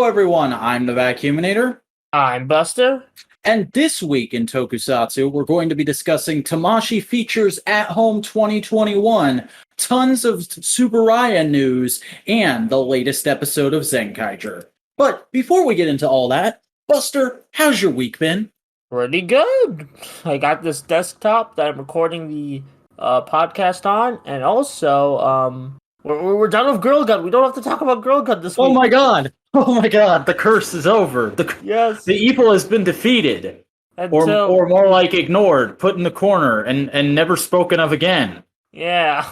everyone, I'm the Vacuuminator. I'm Buster. And this week in Tokusatsu, we're going to be discussing Tamashii Features at Home 2021, tons of Tsuburaya news, and the latest episode of Zenkaiger. But before we get into all that, Buster, how's your week been? Pretty good. I got this desktop that I'm recording the podcast on, and also, we're done with Girl Gun. We don't have to talk about Girl Gun this week. Oh my god! Oh my god, the curse is over. Yes. The evil has been defeated. Or more like ignored, put in the corner, and never spoken of again. Yeah.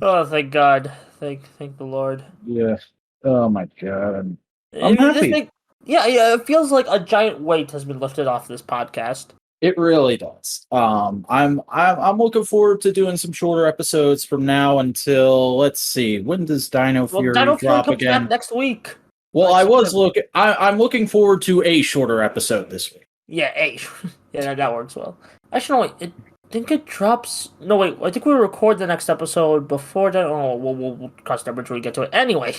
Oh, thank God. Thank the Lord. Yeah. Oh my god. I'm happy. It feels like a giant weight has been lifted off this podcast. It really does. I'm looking forward to doing some shorter episodes from now until, let's see, when does Dino Fury drop again? Back next week. Well, I'm looking forward to a shorter episode this week. Yeah, yeah, that works well. Actually, no, wait, I think it drops. No, wait, I think we record the next episode before that. Oh, we'll cross that bridge when we get to it. Anyway.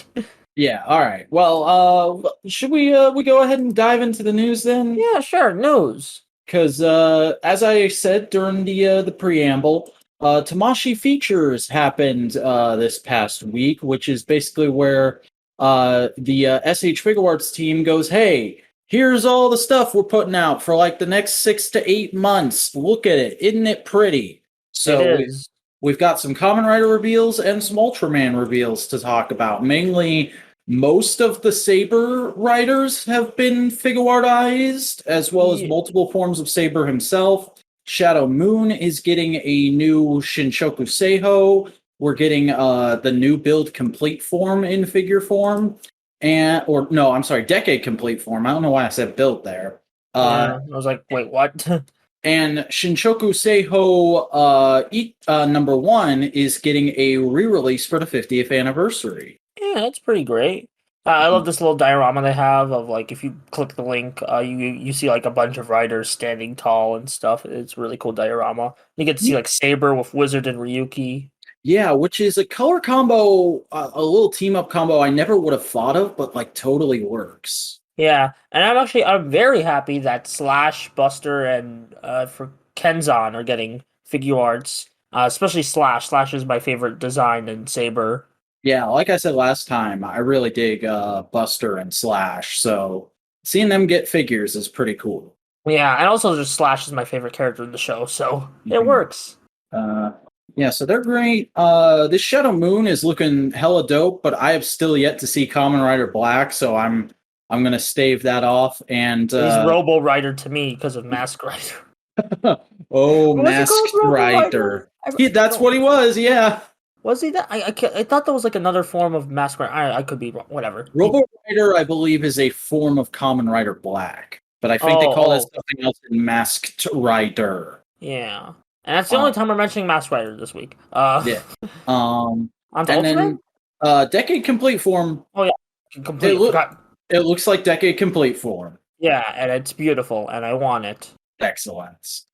Yeah, all right. Well, should we go ahead and dive into the news then? Yeah, sure. News. Because as I said during the preamble, Tamashii Features happened this past week, which is basically where the SH Figuarts team goes, hey, here's all the stuff we're putting out for like the next 6 to 8 months. Look at it. Isn't it pretty? So we've got some Kamen Rider reveals and some Ultraman reveals to talk about. Mainly, most of the Saber Riders have been Figuartized, as well as multiple forms of Saber himself. Shadow Moon is getting a new Shinshoku Seiho. We're getting the new build complete form in figure form. Decade complete form. I don't know why I said build there. I was like, wait, what? And Shinshoku Seiho number 1 is getting a re-release for the 50th anniversary. Yeah, that's pretty great. I love this little diorama they have of, like, if you click the link, you see, like, a bunch of riders standing tall and stuff. It's a really cool diorama. You get to see, like, Saber with Wizard and Ryuki. Yeah, which is a color combo, a little team-up combo I never would have thought of, but, like, totally works. Yeah, and I'm very happy that Slash, Buster, and for Kenzan are getting Figuarts, especially Slash. Slash is my favorite design in Saber. Yeah, like I said last time, I really dig Buster and Slash, so seeing them get figures is pretty cool. Yeah, and also just Slash is my favorite character in the show, so it works. Yeah, so they're great. This Shadow Moon is looking hella dope, but I have still yet to see Kamen Rider Black, so I'm gonna stave that off. And he's Robo Rider to me because of Mask Rider. Oh, Masked Rider. That's what he was. Yeah. Was he that? I thought that was like another form of Mask Rider. I could be wrong. Whatever. Robo Rider, I believe, is a form of Kamen Rider Black, but I think they call it something else in Masked Rider. Yeah. And that's the only time we're mentioning Mask Rider this week. Yeah. And then Decade Complete form. Oh yeah, complete. It looks like Decade Complete form. Yeah, and it's beautiful, and I want it. Excellent.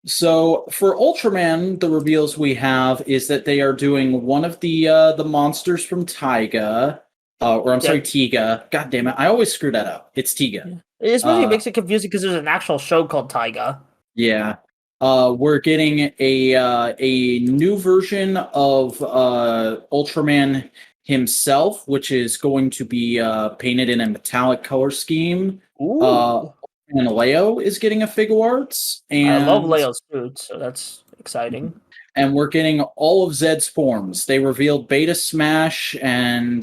So for Ultraman, the reveals we have is that they are doing one of the monsters from Taiga. Tiga. God damn it! I always screw that up. It's Tiga. Yeah. It really makes it confusing because there's an actual show called Taiga. Yeah. We're getting a new version of Ultraman himself, which is going to be painted in a metallic color scheme. Ooh. And Leo is getting a Figuarts. And I love Leo's food, so that's exciting. And we're getting all of Zed's forms. They revealed Beta Smash and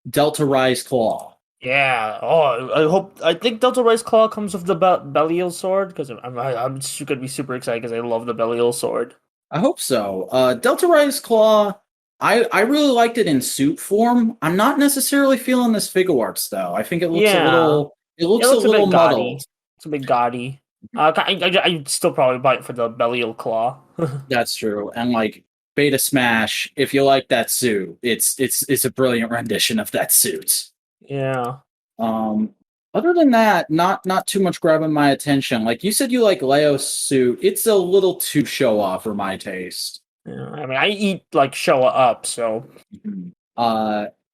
Delta Rise Claw. Yeah. Oh, I think Delta Rise Claw comes with the Belial sword because I'm going to be super excited because I love the Belial sword. I hope so. Delta Rise Claw, I really liked it in suit form. I'm not necessarily feeling this Figuarts though. I think it looks a little. It looks a little muddled. It's a bit gaudy. I'd still probably buy it for the Belial Claw. That's true. And like Beta Smash, if you like that suit, it's a brilliant rendition of that suit. Yeah. Other than that, not too much grabbing my attention. Like you said, you like Leo's suit. It's a little too show off for my taste. Yeah, I mean, I eat like show up, so.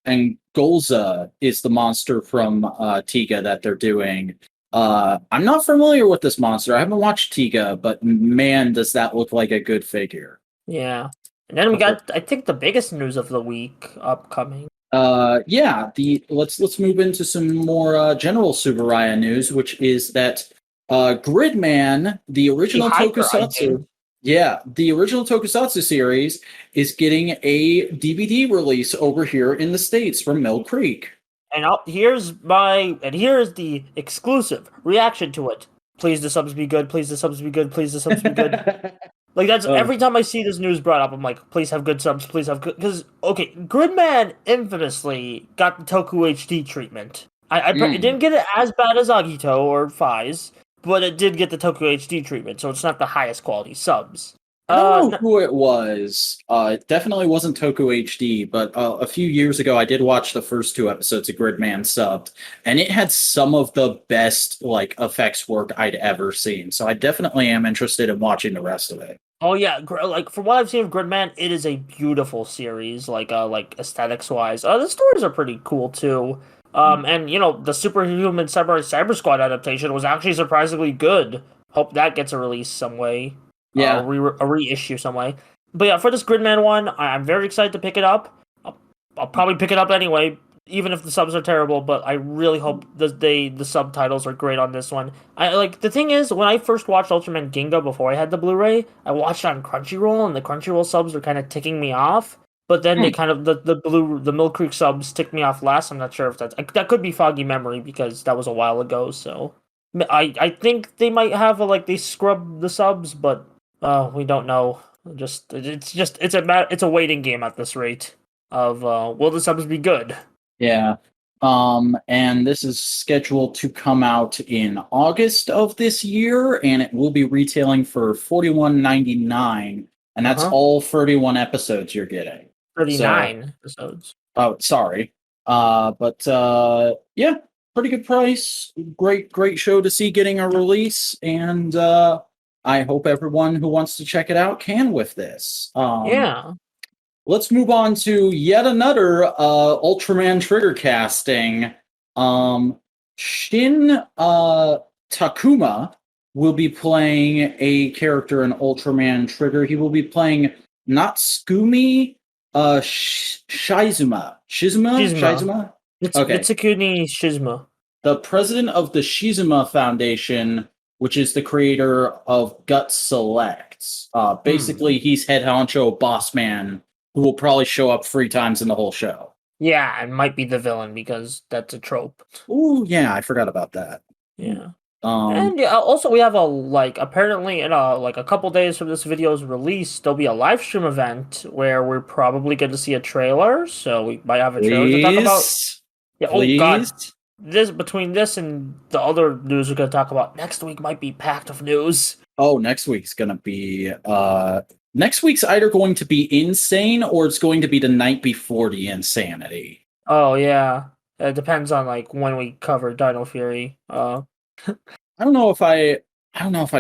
and Golza is the monster from Tiga that they're doing. I'm not familiar with this monster. I haven't watched Tiga, but man, does that look like a good figure. Yeah. And then we got, I think, the biggest news of the week upcoming. Let's move into some more general Tsuburaya news, which is that Gridman, the original Tokusatsu, the original Tokusatsu series is getting a DVD release over here in the States from Mill Creek. And here's the exclusive reaction to it. Please the subs be good, please the subs be good, please the subs be good. Like, that's every time I see this news brought up, I'm like, please have good subs, please have good. Because, okay, Gridman infamously got the Toku HD treatment. It didn't get it as bad as Agito or Faiz, but it did get the Toku HD treatment, so it's not the highest quality subs. I don't know who it was. It definitely wasn't Toku HD, but a few years ago I did watch the first 2 episodes of Gridman subbed, and it had some of the best like effects work I'd ever seen. So I definitely am interested in watching the rest of it. Oh yeah, like from what I've seen of Gridman, it is a beautiful series. Like aesthetics wise, the stories are pretty cool too. And you know, the Superhuman Samurai Cyber Squad adaptation was actually surprisingly good. Hope that gets a release some way. Yeah, a reissue some way. But yeah, for this Gridman one, I'm very excited to pick it up. I'll probably pick it up anyway, even if the subs are terrible. But I really hope the subtitles are great on this one. The thing is, when I first watched Ultraman Ginga before I had the Blu-ray, I watched it on Crunchyroll, and the Crunchyroll subs were kind of ticking me off. But then they kind of the Mill Creek subs ticked me off last. I'm not sure if that could be foggy memory because that was a while ago. So I think they might have they scrub the subs, but we don't know. It's a waiting game at this rate. Of will the subs be good? Yeah. And this is scheduled to come out in August of this year, and it will be retailing for $41.99, and that's all 31 episodes you're getting. 39 episodes. Oh, sorry. Yeah, pretty good price. Great show to see getting a release, and I hope everyone who wants to check it out can with this. Yeah. Let's move on to yet another Ultraman trigger casting. Shin Takuma will be playing a character in Ultraman Trigger. He will be playing Natsumi Shizuma. Shizuma? It's Mitsukuni Shizuma. The president of the Shizuma Foundation, which is the creator of Gut Selects. Basically, he's head honcho boss man who will probably show up 3 times in the whole show. Yeah, and might be the villain because that's a trope. Ooh, yeah, I forgot about that. Yeah. And also we have apparently in a couple days from this video's release, there'll be a live stream event where we're probably going to see a trailer. So we might have a trailer to talk about. Yeah. Please? Oh God. Between this and the other news we're going to talk about next week might be packed of news. Oh, next week's going to be next week's either going to be insane or it's going to be the night before the insanity. Oh yeah, it depends on when we cover Dino Fury. I don't know if I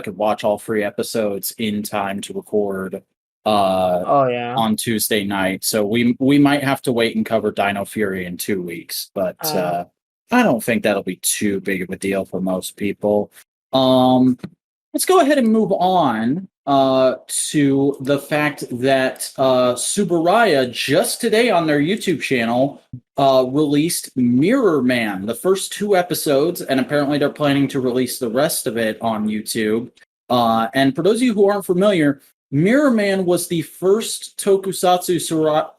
could watch all 3 episodes in time to record. On Tuesday night, so we might have to wait and cover Dino Fury in 2 weeks, but I don't think that'll be too big of a deal for most people. Let's go ahead and move on to the fact that Tsuburaya just today on their YouTube channel released Mirrorman, the first 2 episodes, and apparently they're planning to release the rest of it on YouTube. And for those of you who aren't familiar, Mirrorman was the first Tokusatsu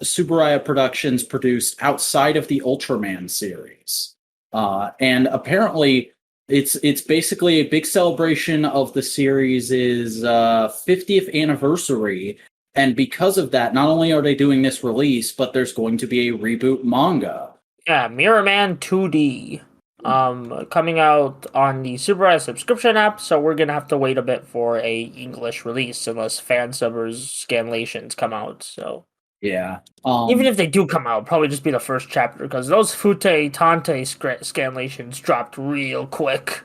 Tsuburaya productions produced outside of the Ultraman series. And apparently it's basically a big celebration of the series' 50th anniversary. And because of that, not only are they doing this release, but there's going to be a reboot manga. Yeah, Mirrorman 2D. Coming out on the Tsuburaya subscription app, so we're gonna have to wait a bit for a English release unless fan subbers scanlations come out. So yeah, even if they do come out, probably just be the first chapter because those Fute Tante scanlations dropped real quick.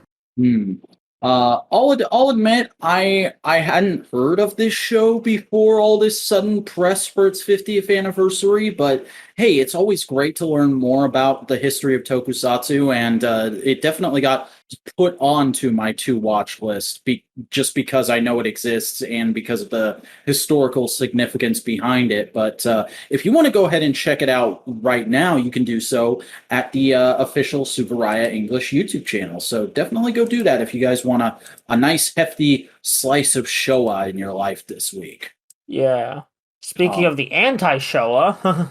I'll admit I hadn't heard of this show before all this sudden press for its 50th anniversary, but hey, it's always great to learn more about the history of Tokusatsu, and it definitely got put onto my to watch list just because I know it exists and because of the historical significance behind it. But if you want to go ahead and check it out right now, you can do so at the official Tsuburaya English YouTube channel. So definitely go do that if you guys want a nice hefty slice of Showa in your life this week. Yeah. Speaking of the anti-Showa.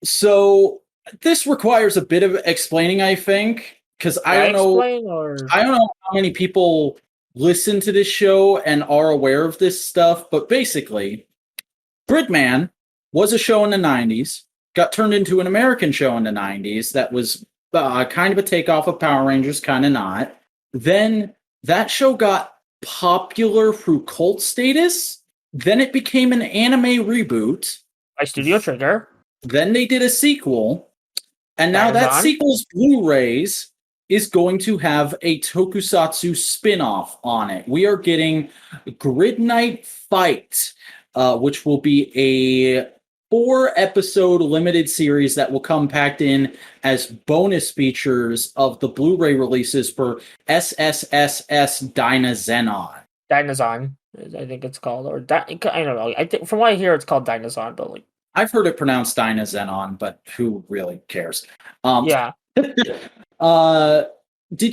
So this requires a bit of explaining, I think, because I don't know how many people listen to this show and are aware of this stuff, but basically, Gridman was a show in the 90s, got turned into an American show in the 90s that was kind of a takeoff of Power Rangers, kind of not. Then that show got popular through cult status. Then it became an anime reboot. By Studio Trigger. Then they did a sequel. And now that sequel's Blu-rays is going to have a Tokusatsu spin-off on it. We are getting Gridknight Fight, which will be a 4-episode limited series that will come packed in as bonus features of the Blu-ray releases for SSSS Dynazenon. Dynazon, I think it's called, or I don't know. I think from what I hear, it's called Dynazon, but like I've heard it pronounced Dynazenon, but who really cares? Yeah. Did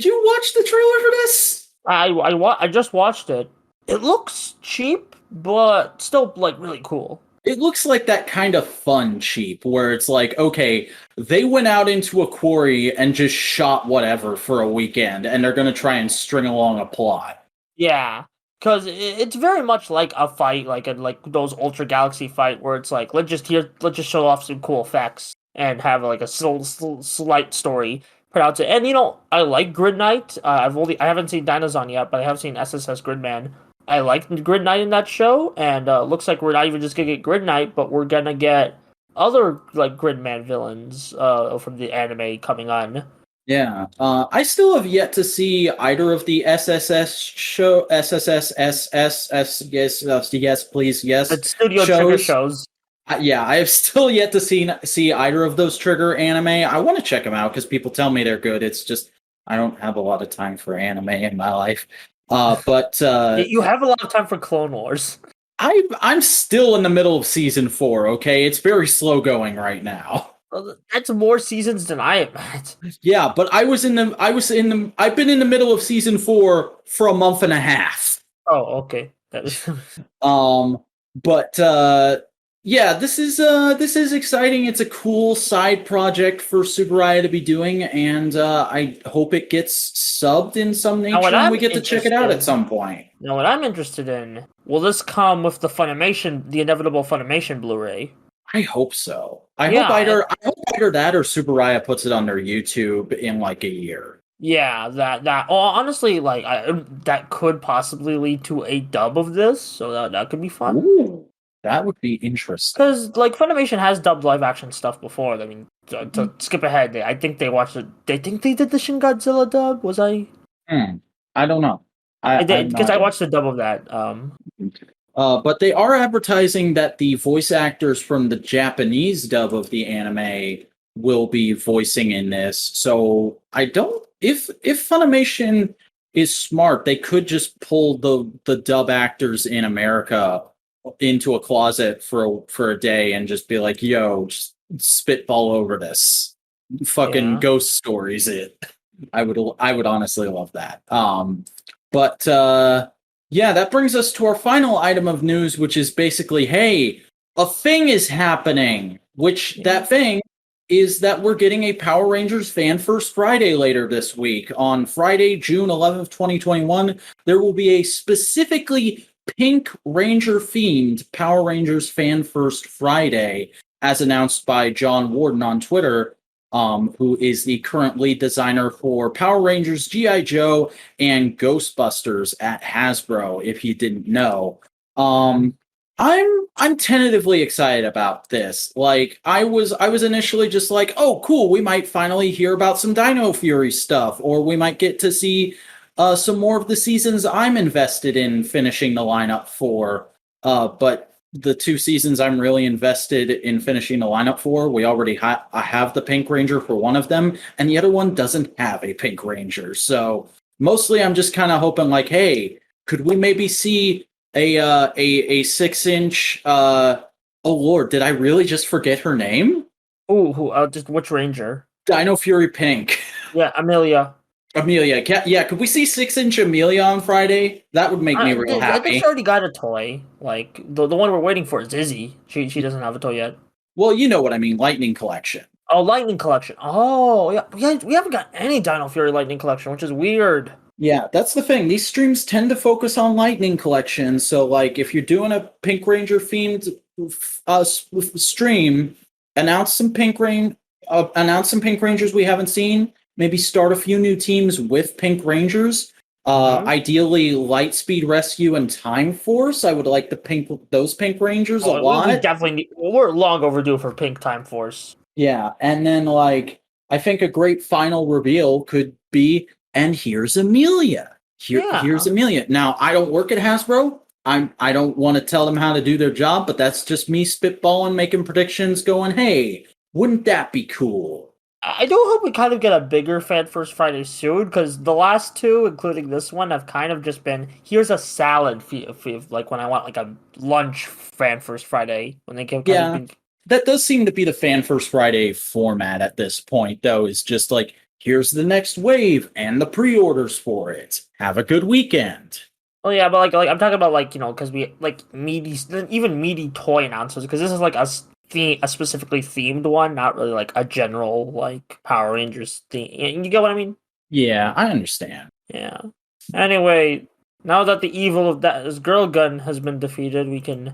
you watch the trailer for this? I just watched it. It looks cheap, but still like really cool. It looks like that kind of fun cheap, where it's like, okay, they went out into a quarry and just shot whatever for a weekend, and they're going to try and string along a plot. Yeah, because it's very much like a fight, like those Ultra Galaxy fight, where it's like let's just show off some cool effects and have like a slight story put out to. And I like Gridknight. I haven't seen Dynazon yet, but I have seen SSS Gridman. I like Gridknight in that show, and looks like we're not even just gonna get Gridknight, but we're gonna get other like Gridman villains from the anime coming on. Yeah, I still have yet to see either of the SSS show, SSSSS, yes, please, yes. It's Studio Trigger shows. Yeah, I have still yet to see either of those Trigger anime. I want to check them out because people tell me they're good. It's just I don't have a lot of time for anime in my life. But you have a lot of time for Clone Wars. I'm still in the middle of season 4. Okay, it's very slow going right now. Well, that's more seasons than I am at. Yeah, but I've been in the middle of season 4 for a month and a half. Oh, okay. Yeah, this is exciting. It's a cool side project for Tsuburaya to be doing, and I hope it gets subbed in some nature and we get to check it out at some point. Now, what I'm interested in, will this come with the inevitable Funimation Blu-ray? I hope so. I hope either that or Tsuburaya puts it on their YouTube in like a year. Yeah, that. Well, honestly, like that could possibly lead to a dub of this, so that could be fun. Ooh. That would be interesting. Because, like, Funimation has dubbed live-action stuff before. I mean, to skip ahead, I think they watched it. They think they did the Shin Godzilla dub? Was I? I don't know. I did, because I watched the dub of that. But they are advertising that the voice actors from the Japanese dub of the anime will be voicing in this. So, I don't... If Funimation is smart, they could just pull the dub actors in America into a closet for a day and just be like, yo, just spitball over this. Fucking ghost stories it. I would honestly love that. Yeah, that brings us to our final item of news, which is basically, hey, a thing is happening, which that thing is that we're getting a Power Rangers Fan First Friday later this week. On Friday, June 11th, 2021, there will be a specifically Pink Ranger themed Power Rangers Fan First Friday, as announced by John Warden on Twitter, who is the current lead designer for Power Rangers, G.I. Joe, and Ghostbusters at Hasbro, if you didn't know. I'm tentatively excited about this. Like, I was initially just like, oh, cool, we might finally hear about some Dino Fury stuff, or we might get to see some more of the seasons I'm invested in finishing the lineup for. But the 2 seasons I'm really invested in finishing the lineup for, we already I have the Pink Ranger for one of them, and the other one doesn't have a Pink Ranger. So mostly I'm just kind of hoping like, hey, could we maybe see a 6-inch oh lord, did I really just forget her name? Oh, just which Ranger? Dino Fury Pink. Yeah, Amelia. Amelia. Yeah, could we see 6-inch Amelia on Friday? That would make me real I think happy. she already got a toy. Like the one we're waiting for is Izzy. She doesn't have a toy yet. Well, you know what I mean, Lightning Collection. Oh, Lightning Collection. Oh, yeah. We haven't got any Dino Fury Lightning Collection, which is weird. Yeah, that's the thing. These streams tend to focus on Lightning Collection, so like if you're doing a Pink Ranger themed stream, announce some Pink Rangers we haven't seen. Maybe start a few new teams with Pink Rangers. Ideally, Lightspeed Rescue and Time Force. I would like those Pink Rangers a lot. We definitely we're long overdue for Pink Time Force. Yeah, and then like I think a great final reveal could be, and here's Amelia. Here's Amelia. Now I don't work at Hasbro. I don't want to tell them how to do their job, but that's just me spitballing, making predictions, going, hey, wouldn't that be cool? I do hope we kind of get a bigger Fan First Friday soon, because the last 2, including this one, have kind of just been, here's a salad, like when I want like a lunch Fan First Friday, when they give that does seem to be the Fan First Friday format at this point, though, is just like, here's the next wave and the pre-orders for it. Have a good weekend. Oh yeah, but like I'm talking about like, because we like meaty toy announcements, because this is like a specifically themed one, not really like a general like Power Rangers theme. You get what I mean? Yeah, I understand. Yeah. Anyway, now that the evil of that girl gun has been defeated, we can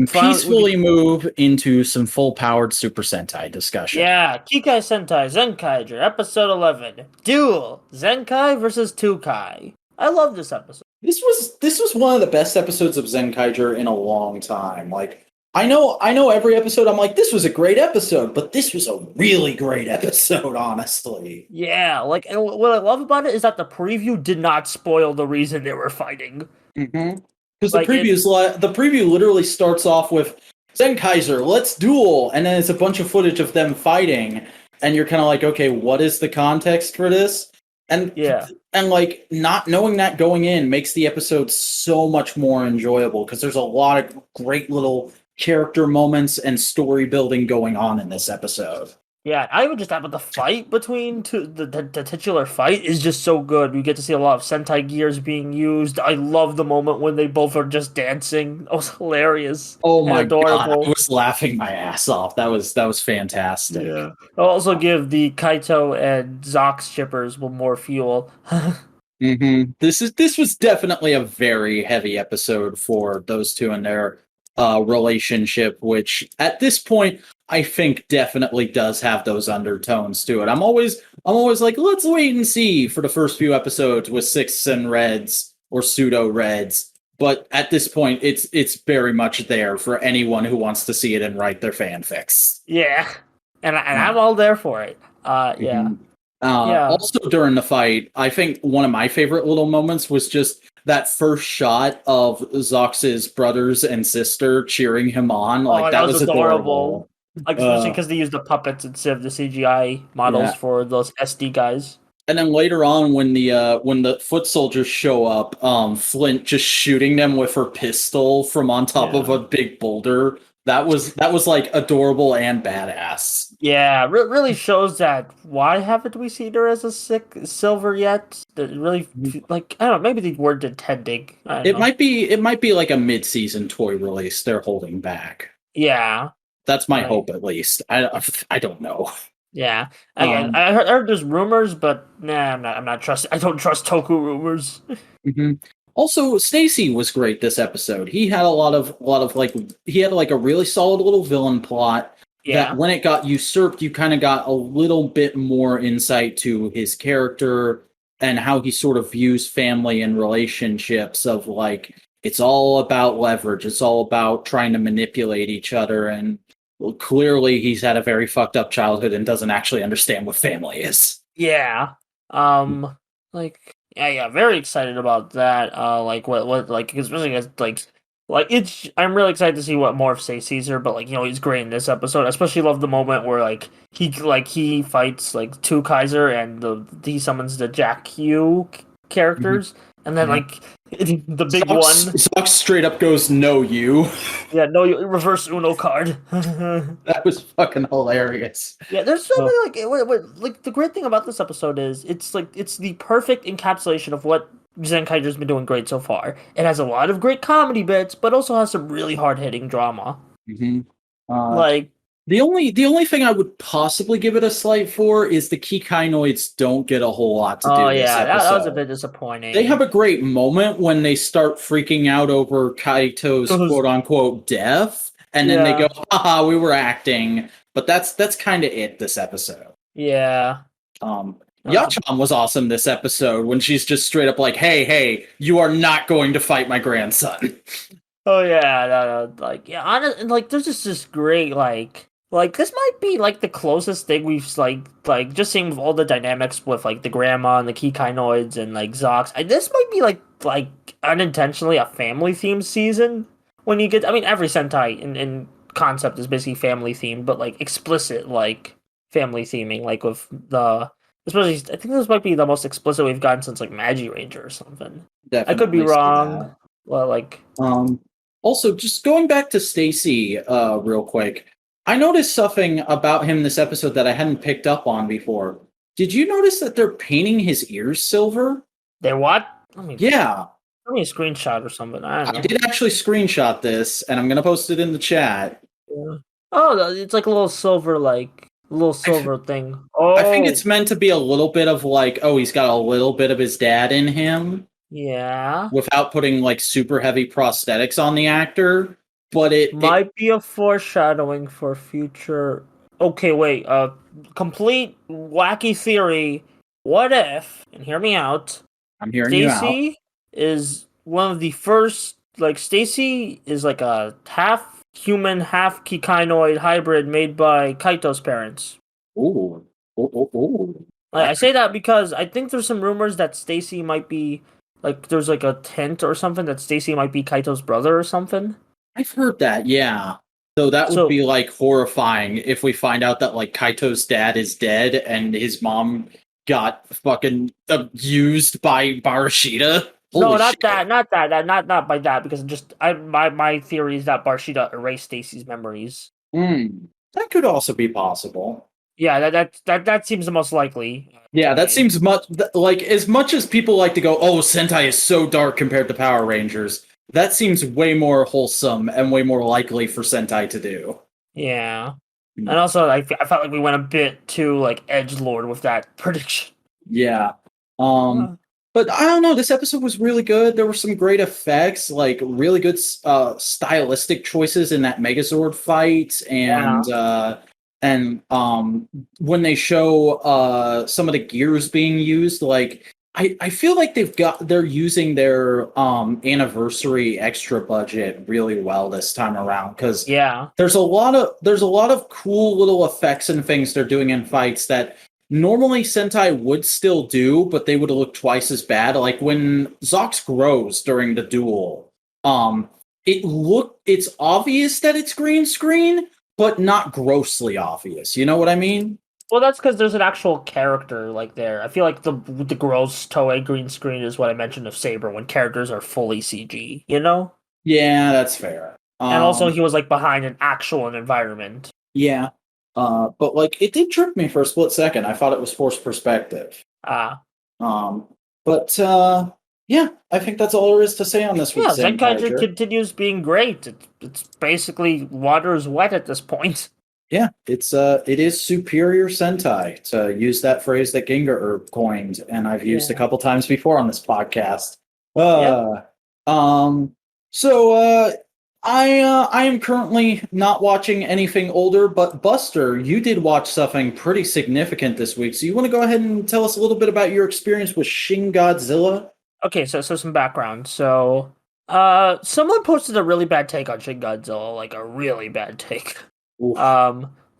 peacefully move into some full-powered Super Sentai discussion. Yeah, Kikai Sentai Zenkaiger, episode 11, Duel Zenkai versus Tukai. I love this episode. This was one of the best episodes of Zenkaiger in a long time. Like, I know every episode I'm like, this was a great episode, but this was a really great episode, honestly. Yeah, like, and what I love about it is that the preview did not spoil the reason they were fighting. Mm-hmm. Because the preview literally starts off with Zenkaiser, let's duel, and then it's a bunch of footage of them fighting, and you're kind of like, okay, what is the context for this? And like not knowing that going in makes the episode so much more enjoyable because there's a lot of great little character moments and story building going on in this episode. Yeah, I would just have the fight between the titular fight is just so good. We get to see a lot of Sentai gears being used. I love the moment when they both are just dancing. That was hilarious. Oh my god, I was laughing my ass off. That was fantastic. Yeah. I'll also give the Kaito and Zox shippers more fuel. This was definitely a very heavy episode for those two and their relationship, which at this point I think definitely does have those undertones to it. I'm always like, let's wait and see for the first few episodes with Sixths and Reds or pseudo Reds. But at this point, it's very much there for anyone who wants to see it and write their fanfics. Yeah, and I'm all there for it. Yeah. Also during the fight, I think one of my favorite little moments was just that first shot of Zox's brothers and sister cheering him on. Like that was adorable. Like especially because they used the puppets instead of the CGI models for those SD guys. And then later on, when the foot soldiers show up, Flint just shooting them with her pistol from on top of a big boulder. That was like adorable and badass. Yeah, really shows that why haven't we seen her as a silver yet? That really, like, I don't know, maybe they weren't intending. It might be like a mid-season toy release they're holding back. Yeah. That's my hope, at least. I don't know. Yeah. Again, I heard there's rumors, but nah, I'm not trusting. I don't trust Toku rumors. Also, Stacy was great this episode. He had a really solid little villain plot. Yeah. That when it got usurped, you kind of got a little bit more insight to his character and how he sort of views family and relationships of like, it's all about leverage. It's all about trying to manipulate each other. And clearly he's had a very fucked up childhood and doesn't actually understand what family is. Yeah. Yeah, very excited about that. Like what, like especially as like it's. I'm really excited to see what Morph say Caesar, but like he's great in this episode. I especially love the moment where he fights like two Kaiser and he summons the Jack Q Mhm. characters, and then Yeah. like the big one. Zox straight up goes, "No, you." Yeah, no, you reverse Uno card. That was fucking hilarious. Yeah, there's so Oh. many like the great thing about this episode is it's the perfect encapsulation of what Zenkaiger's been doing great so far. It has a lot of great comedy bits, but also has some really hard hitting drama. hmm Uh, Like, the only thing I would possibly give it a slight for is the Kikainoids don't get a whole lot to oh do this yeah, that was a episode. bit They have disappointing. a great moment when they start freaking out over Kaito's Those- quote unquote death, and then they go, yeah, haha, we were acting. But that's kind of it this episode. yeah. Um, Uh, Yachan was awesome this episode when she's just straight up like, hey, you are not going to fight my grandson. oh yeah, like yeah, honest, and like there's just this great like this might be like the closest thing we've like just seeing with all the dynamics with like the grandma and the Kikainoids and like Zox. This might be like unintentionally a family themed season when you get. I mean, every Sentai in concept is basically family themed, but like explicit like family theming, like with the especially I think this might be the most explicit we've gotten since like Magi Ranger or something. I could be Definitely see wrong. that. Well, like. Um, Also, just going back to Stacy, real quick, I noticed something about him this episode that I hadn't picked up on before. Did you notice that they're painting his ears silver? They what? Yeah, Let me a screenshot or something. I I don't know. did actually screenshot this, and I'm gonna post it in the chat. Yeah. Oh, it's like a little silver, thing. I think Oh, it's meant to be a little bit of like, oh, he's got a little bit of his dad in him yeah. without putting like super heavy prosthetics on the actor. But it Might be a foreshadowing for future. Okay, wait. Complete wacky theory. What if? And hear me out. I'm hearing you out. Stacy is one of the first. Like Stacy is like a half human, half Kikainoid hybrid made by Kaito's parents. Ooh, ooh. I say that because I think there's some rumors that Stacy might be like there's like a hint or something that Stacy might be Kaito's brother or something. I've heard that, yeah. So that would So be like horrifying if we find out that like Kaito's dad is dead and his mom got fucking abused by Barashita. no, Holy not shit. that, not by that because just my theory is that Barshida erased Stacy's memories. That could also be possible. Yeah, that seems the most likely. Yeah, To that me. seems like as much as people like to go, oh, Sentai is so dark compared to Power Rangers. That seems way more wholesome and way more likely for Sentai to do. Yeah, Hmm. and also I felt like we went a bit too like edgelord with that prediction. Yeah. But I don't know. This episode was really good. There were some great effects, like really good stylistic choices in that Megazord fight, and when they show some of the gears being used, like I feel like they're using their anniversary extra budget really well this time around because Yeah. there's a lot of cool little effects and things they're doing in fights that normally Sentai would still do, but they would look twice as bad. Like when Zox grows during the duel, it's obvious that it's green screen, but not grossly obvious. You know what I mean? Well, that's because there's an actual character like there. I feel like the gross Toei green screen is what I mentioned of Saber when characters are fully CG. You know. Yeah, that's fair. And also, he was like behind an actual environment. Yeah. But like it did trip me for a split second. I thought it was forced perspective. Ah, Um, but yeah, I think that's all there is to say on this yeah. week's Zenkaiger Zenkaiger. continues being great. It's basically water is wet at this point. Yeah, it is superior Sentai, to use that phrase that Ginga Herb coined, and I've used a Yeah. couple times before on this podcast. Yep. So I am currently not watching anything older, but Buster, you did watch something pretty significant this week. So you want to go ahead and tell us a little bit about your experience with Shin Godzilla? Okay, so some background. So, someone posted a really bad take on Shin Godzilla, like a really bad take. Oof.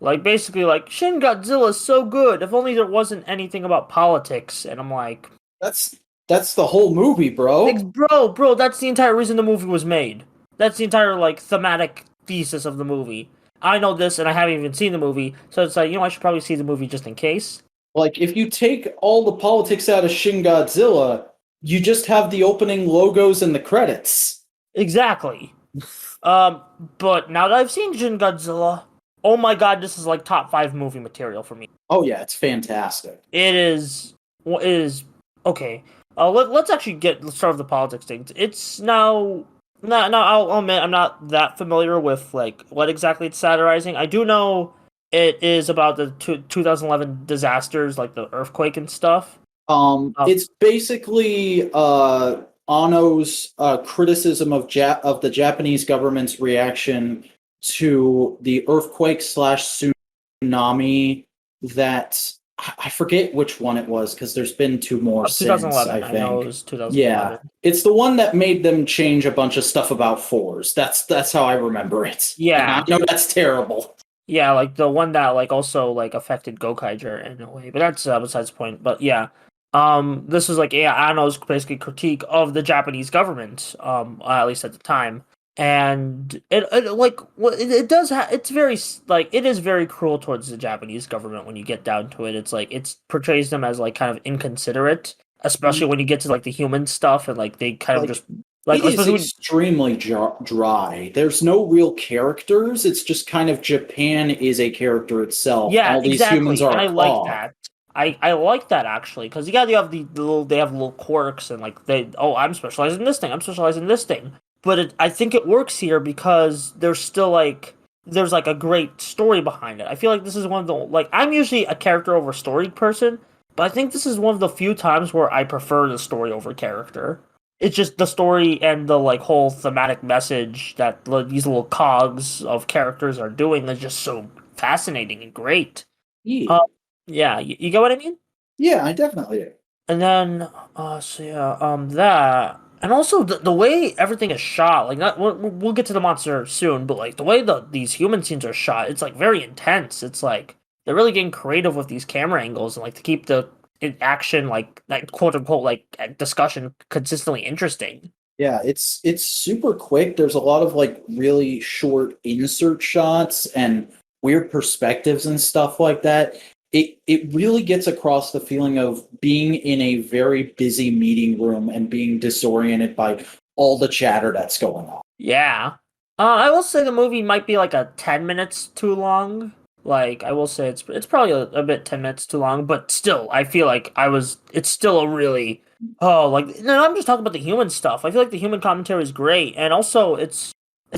Like basically like Shin Godzilla is so good. If only there wasn't anything about politics. And I'm like, That's That's the whole movie, bro. Bro, that's the entire reason the movie was made. That's the entire like thematic thesis of the movie. I know this, and I haven't even seen the movie, so it's like I should probably see the movie just in case. Like, if you take all the politics out of Shin Godzilla, you just have the opening logos and the credits. Exactly. But now that I've seen Shin Godzilla, oh my god, this is like top 5 movie material for me. Oh yeah, it's fantastic. It is. Well, it is okay. Let's actually let's start with the politics things. It's now. No, I'll admit I'm not that familiar with like what exactly it's satirizing. I do know it is about the 2011 disasters, like the earthquake and stuff. It's basically Anno's criticism of the Japanese government's reaction to the earthquake / tsunami that I forget which one it was because there's been 2 more since. 2011. I I know it think. was 2011. Yeah, it's the one that made them change a bunch of stuff about fours. That's how I remember it. Yeah, and I know that's terrible. Yeah, like the one that like also like affected Gokaiger in a way, but that's besides the point. But yeah, this was like Anno's basically critique of the Japanese government, at least at the time, and it does it's very like it is very cruel towards the Japanese government when you get down to it. It's like it portrays them as like kind of inconsiderate, especially when you get to like the human stuff and like they kind of just. Like, it is extremely dry. There's no real characters. It's just kind of Japan is a character itself. Yeah, all these exactly. humans are. And I like that. I like that actually because you have they have little quirks and like I'm specialized in this thing. I'm specialized in this thing. But I think it works here because there's still like there's like a great story behind it. I feel like this is one of the like I'm usually a character over story person, but I think this is one of the few times where I prefer the story over character. It's just the story and the like whole thematic message that these little cogs of characters are doing is just so fascinating and great. Yeah, you get what I mean? Yeah, I definitely do. And then, that and also the way everything is shot, like we'll get to the monster soon, but like the way these human scenes are shot, it's like very intense. It's like they're really getting creative with these camera angles and like to keep the action like that quote unquote like discussion consistently interesting. Yeah, it's super quick. There's a lot of like really short insert shots and weird perspectives and stuff like that. It really gets across the feeling of being in a very busy meeting room and being disoriented by all the chatter that's going on. Yeah. I will say the movie might be like 10 minutes too long. Like I will say it's probably a bit 10 minutes too long, but still I feel like it's still a really no, I'm just talking about the human stuff. I feel like the human commentary is great, and also it's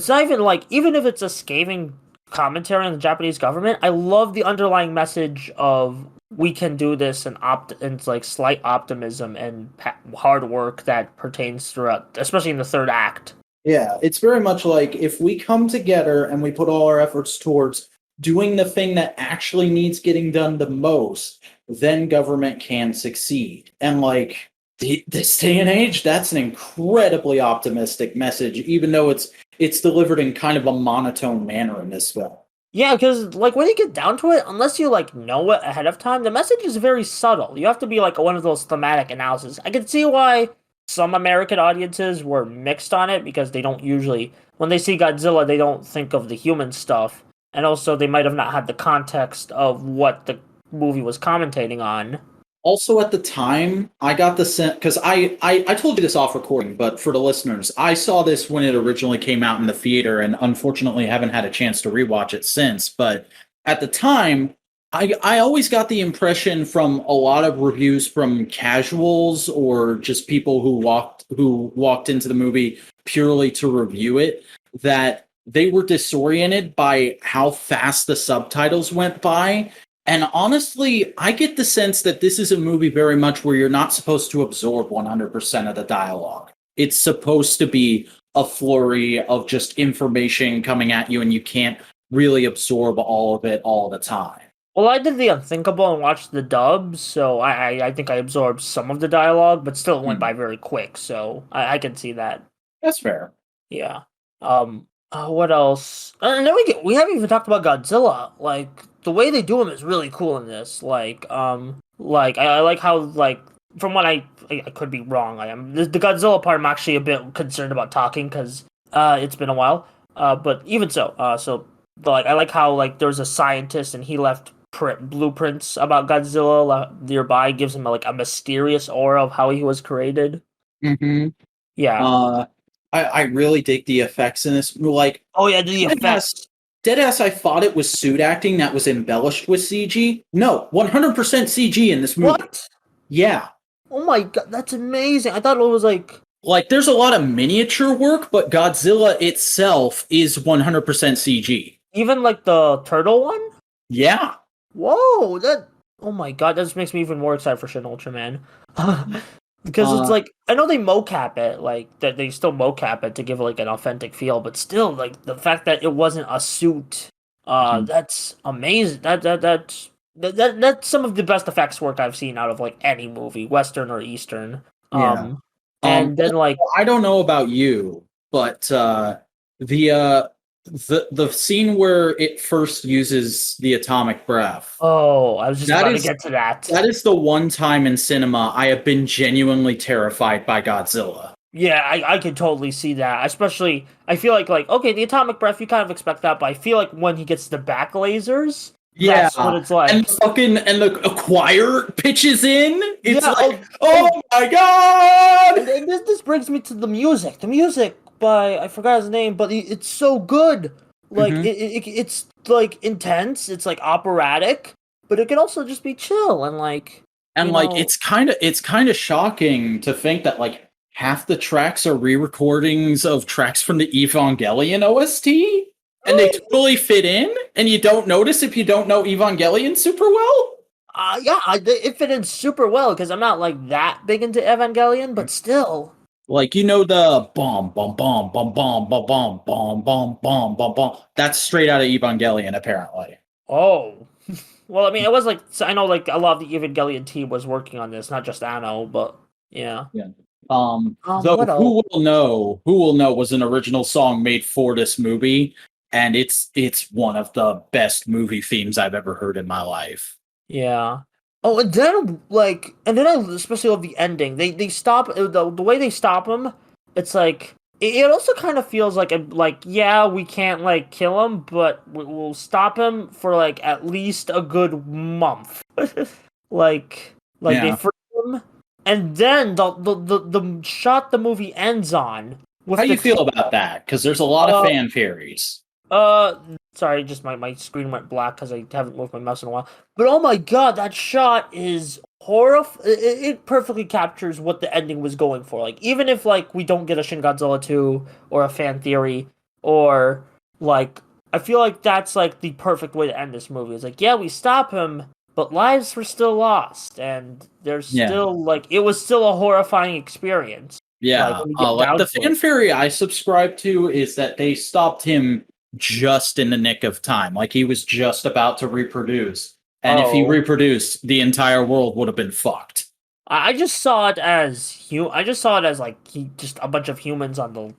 not even like even if it's a scathing commentary on the Japanese government, I love the underlying message of we can do this and like slight optimism and hard work that pertains throughout, especially in the third act. Yeah, it's very much like if we come together and we put all our efforts towards doing the thing that actually needs getting done the most, then government can succeed. And like this day and age, that's an incredibly optimistic message, even though it's delivered in kind of a monotone manner in this film. Yeah, because like when you get down to it, unless you like know it ahead of time, the message is very subtle. You have to be like one of those thematic analysis. I can see why some American audiences were mixed on it because they don't usually, when they see Godzilla, they don't think of the human stuff. And also, they might have not had the context of what the movie was commentating on. Also, at the time, I got the sense, because I told you this off recording, but for the listeners, I saw this when it originally came out in the theater, and unfortunately haven't had a chance to rewatch it since. But at the time, I always got the impression from a lot of reviews from casuals or just people who walked into the movie purely to review it that they were disoriented by how fast the subtitles went by. And honestly, I get the sense that this is a movie very much where you're not supposed to absorb 100% of the dialogue. It's supposed to be a flurry of just information coming at you, and you can't really absorb all of it all the time. Well, I did the unthinkable and watched the dub, so I think I absorbed some of the dialogue, but still went by very quick, so I can see that. That's fair. Yeah. What else? And then we haven't even talked about Godzilla. Like the way they do him is really cool in this. Like I like how like from what I could be wrong. I am the Godzilla part. I'm actually a bit concerned about talking because it's been a while. But even so, I like how like there's a scientist and he left blueprints about Godzilla nearby, gives him like a mysterious aura of how he was created. Mm-hmm. Yeah. I really dig the effects in this. Like, Oh yeah, the effects. Deadass, I thought it was suit acting that was embellished with CG. No, 100% CG in this movie. What? Yeah. Oh my god, that's amazing. I thought it was like there's a lot of miniature work, but Godzilla itself is 100% CG. even like the turtle one. Yeah. Whoa, that. Oh my god, that just makes me even more excited for Shin Ultraman. Because it's like I know they mocap it, like that they still mocap it to give like an authentic feel, but still, like the fact that it wasn't a suit, that's amazing. That's some of the best effects work I've seen out of like any movie, Western or Eastern. Yeah. And then like I don't know about you, but the scene where it first uses the atomic breath. oh, I was just about to get to that. That is the one time in cinema I have been genuinely terrified by Godzilla. Yeah, I could totally see that. Especially, I feel like okay, the atomic breath, you kind of expect that, but I feel like when he gets the back lasers, that's what it's like. And the choir pitches in. It's yeah, oh my god! And this brings me to the music. The music by I forgot his name, but it's so good. Like it's like intense. It's like operatic, but it can also just be chill and like. And like know, it's kind of shocking to think that like half the tracks are re-recordings of tracks from the Evangelion OST, and they totally fit in, and you don't notice if you don't know Evangelion super well. Yeah, it fit in super well because I'm not like that big into Evangelion, but still. Like the bomb, bomb, bomb, bomb, bomb, bomb, bomb, bomb, bomb, bomb, bomb, bomb. That's straight out of Evangelion, apparently. Oh. Well, I mean, it was like I know, like a lot of the Evangelion team was working on this, not just Anno, but yeah. Yeah. Though who will know was an original song made for this movie, and it's one of the best movie themes I've ever heard in my life. Yeah. Oh, and then I especially love the ending. They stop the way they stop him. It's like it also kind of feels like yeah, we can't like kill him, but we'll stop him for like at least a good month. like yeah. They free him, and then the shot the movie ends on. How do you feel about that? Because there's a lot of fan theories. Sorry, just my screen went black because I haven't moved my mouse in a while. But oh my god, that shot is horrifying. It perfectly captures what the ending was going for. Like, even if like we don't get a Shin Godzilla 2 or a fan theory, or like I feel like that's like the perfect way to end this movie. It's like, yeah, we stop him, but lives were still lost, and there's still like it was still a horrifying experience. Yeah, like the fan theory I subscribe to is that they stopped him just in the nick of time. Like he was just about to reproduce. And if he reproduced, the entire world would have been fucked. I just saw it as like just a bunch of humans on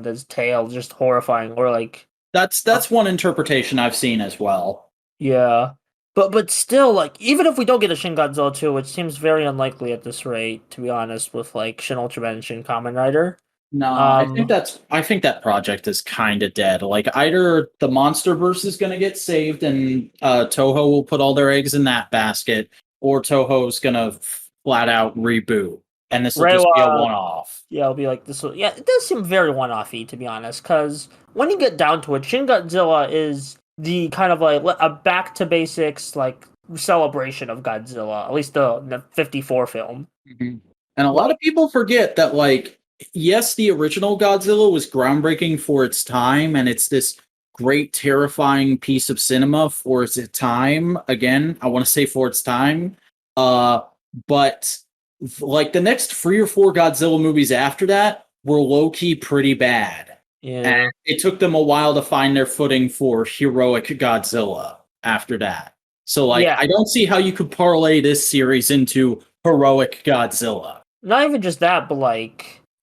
this tail, just horrifying. Or like that's one interpretation I've seen as well. Yeah. But still, like, even if we don't get a Shin Godzilla 2, which seems very unlikely at this rate, to be honest, with like Shin Ultraman and Shin Kamen Rider. No, I think that project is kind of dead. Like either the MonsterVerse is going to get saved and Toho will put all their eggs in that basket, or Toho's going to flat out reboot, and this will just be a one-off. Yeah, it'll be like this. Yeah, it does seem very one-offy, to be honest. Because when you get down to it, Shin Godzilla is the kind of like a back to basics like celebration of Godzilla, at least the 54 film. Mm-hmm. And a lot of people forget that like. Yes, the original Godzilla was groundbreaking for its time, and it's this great, terrifying piece of cinema for its time. Again, I want to say for its time. But like the next 3 or 4 Godzilla movies after that were low-key pretty bad. Yeah. And it took them a while to find their footing for heroic Godzilla after that. So like, I don't see how you could parlay this series into heroic Godzilla. Not even just that, but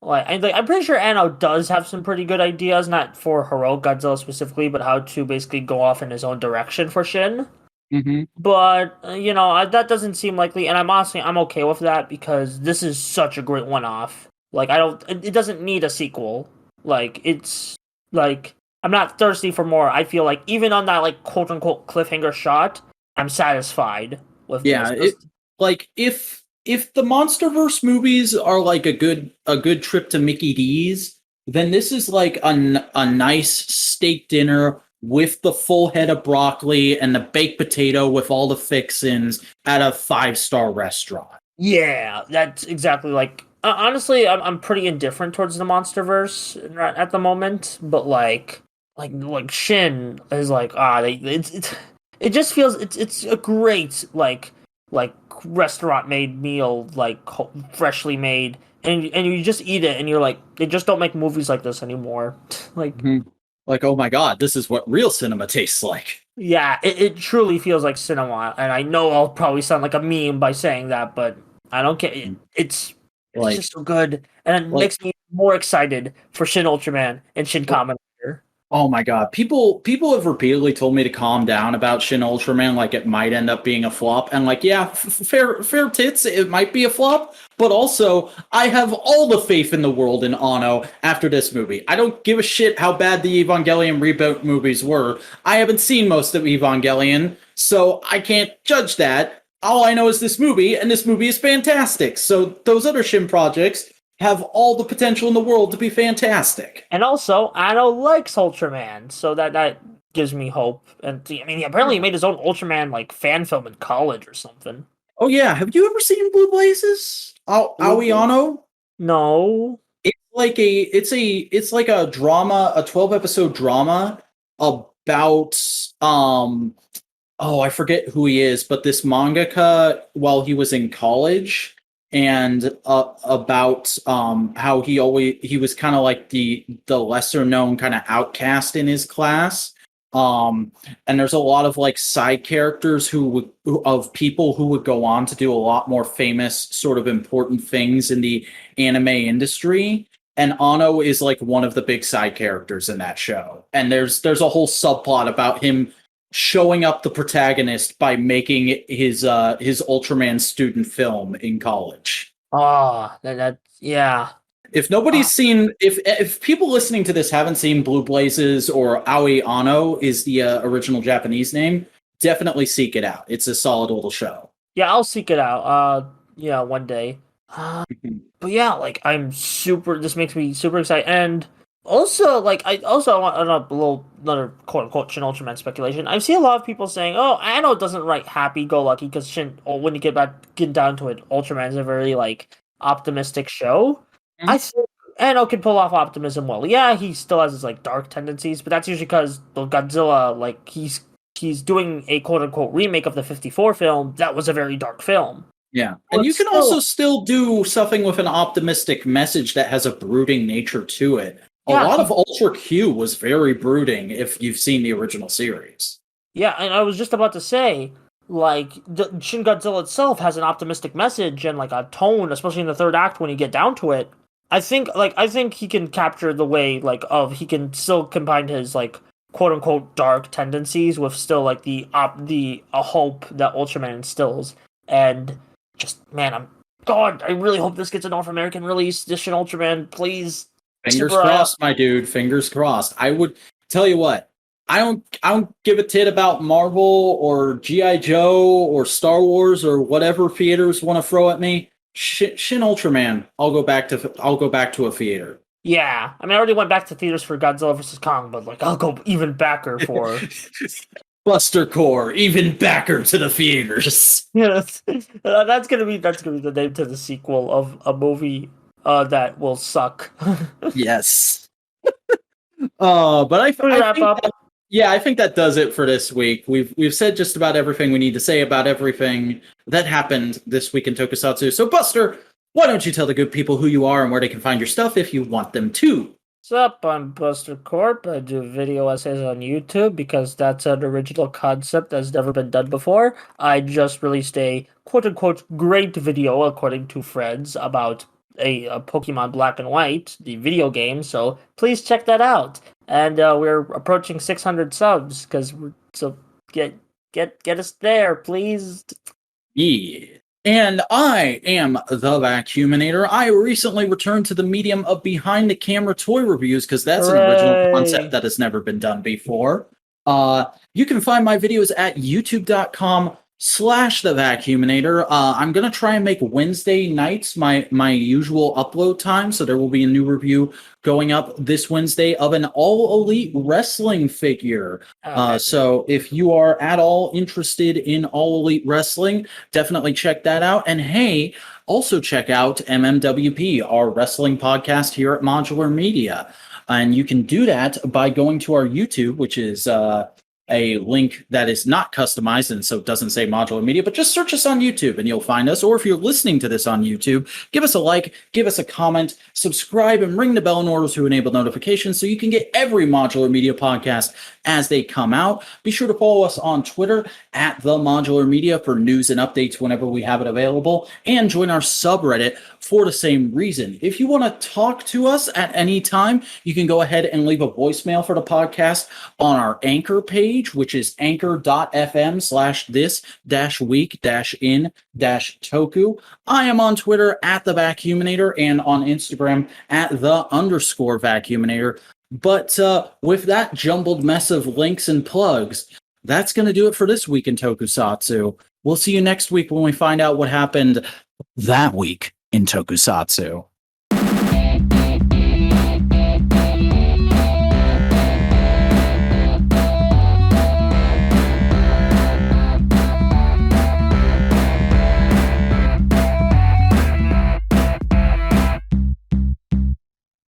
I'm pretty sure Anno does have some pretty good ideas, not for heroic Godzilla specifically, but how to basically go off in his own direction for Shin. Mm-hmm. But that doesn't seem likely, and I'm okay with that because this is such a great one-off. Like I don't, it doesn't need a sequel. Like it's like I'm not thirsty for more. I feel like even on that like quote unquote cliffhanger shot, I'm satisfied with Yeah, this. if the MonsterVerse movies are like a good trip to Mickey D's, then this is like a nice steak dinner with the full head of broccoli and the baked potato with all the fixins at a 5-star restaurant. Yeah, that's exactly like. Honestly, I'm pretty indifferent towards the MonsterVerse at the moment, but like Shin is like it just feels it's a great like restaurant made meal like freshly made, and you just eat it and you're like they just don't make movies like this anymore. Like Mhm. Like, oh my god, this is what real cinema tastes like. yeah, it truly feels like cinema, and I know I'll probably sound like a meme by saying that, but I don't care. It's Like, just so good, and it like makes me more excited for Shin Ultraman and Shin Kamen. Oh my god. People have repeatedly told me to calm down about Shin Ultraman, like it might end up being a flop. And like, yeah, fair tits, it might be a flop, but also I have all the faith in the world in Anno after this movie. I don't give a shit how bad the Evangelion reboot movies were. I haven't seen most of Evangelion, so I can't judge that. All I know is this movie, and this movie is fantastic. So those other Shin projects have all the potential in the world to be fantastic. And also, Anno likes Ultraman, so that gives me hope. And I mean, apparently he made his own Ultraman like fan film in college or something. Oh yeah, have you ever seen Blue Blazes? Aoiano? No. It's like a drama, a 12 episode drama about I forget who he is, but this mangaka while he was in college, and about how he was kind of like the lesser known kind of outcast in his class. And there's a lot of like side characters of people who would go on to do a lot more famous sort of important things in the anime industry. And Ano is like one of the big side characters in that show. And there's a whole subplot about him showing up the protagonist by making his Ultraman student film in college. Oh, that yeah. If nobody's seen, if people listening to this haven't seen Blue Blazes, or Aoi Ano is the original Japanese name, definitely seek it out. It's a solid little show. Yeah, I'll seek it out. Yeah, one day. But yeah, like this makes me super excited, and also like I want another quote unquote Shin Ultraman speculation. I see a lot of people saying, "Oh, Anno doesn't write happy go lucky because Shin." Or when you get down to it, Ultraman's a very like optimistic show. Mhm. I think Anno can pull off optimism well. Yeah, he still has his like dark tendencies, but that's usually because the Godzilla like he's doing a quote unquote remake of the '54 film. That was a very dark film. Yeah. But And you can also still do something with an optimistic message that has a brooding nature to it. A lot of Ultra Q was very brooding if you've seen the original series. Yeah, and I was just about to say, like, the Shin Godzilla itself has an optimistic message and like a tone, especially in the third act when you get down to it. I think he can capture the way he can still combine his like quote unquote dark tendencies with still like the hope that Ultraman instills. And just man, I really hope this gets a North American release. This Shin Ultraman, please. Fingers crossed, my dude. Fingers crossed. I would tell you what. I don't give a tit about Marvel or GI Joe or Star Wars or whatever theaters want to throw at me. Shin Ultraman. I'll go back to a theater. Yeah, I mean, I already went back to theaters for Godzilla vs Kong, but like I'll go even backer for Buster Core, even backer to the theaters. yeah. That's gonna be the name to the sequel of a movie that will suck. Yes. But I think that does it for this week. We've said just about everything we need to say about everything that happened this week in Tokusatsu. So Buster, why don't you tell the good people who you are and where they can find your stuff if you want them to? What's up? I'm Buster Corp. I do video essays on YouTube because that's an original concept that's never been done before. I just released a quote-unquote great video, according to friends, about a Pokemon Black and White, the video game, so please check that out. And we're approaching 600 subs, because get us there, please. Yeah. And I am the Vacuuminator. I recently returned to the medium of behind the camera toy reviews because that's an original Hooray. concept that has never been done before. You can find my videos at youtube.com/the Vacuuminator. I'm gonna try and make Wednesday nights my usual upload time, so there will be a new review going up this Wednesday of an All Elite wrestling figure. Okay. So if you are at all interested in All Elite Wrestling, definitely check that out. And hey, also check out MMWP, our wrestling podcast here at Modular Media. And you can do that by going to our YouTube, which is a link that is not customized and so it doesn't say Modular Media, but just search us on YouTube and you'll find us. Or if you're listening to this on YouTube, give us a like, give us a comment, subscribe, and ring the bell in order to enable notifications so you can get every Modular Media podcast as they come out. Be sure to follow us on Twitter at The Modular Media for news and updates whenever we have it available, and join our subreddit for the same reason. If you want to talk to us at any time, you can go ahead and leave a voicemail for the podcast on our Anchor page, which is anchor.fm/this-week-in-toku. I am on Twitter at the Vacuuminator and on Instagram at @the_Vacuuminator. But with that jumbled mess of links and plugs, that's going to do it for this week in Tokusatsu. We'll see you next week when we find out what happened that week in Tokusatsu.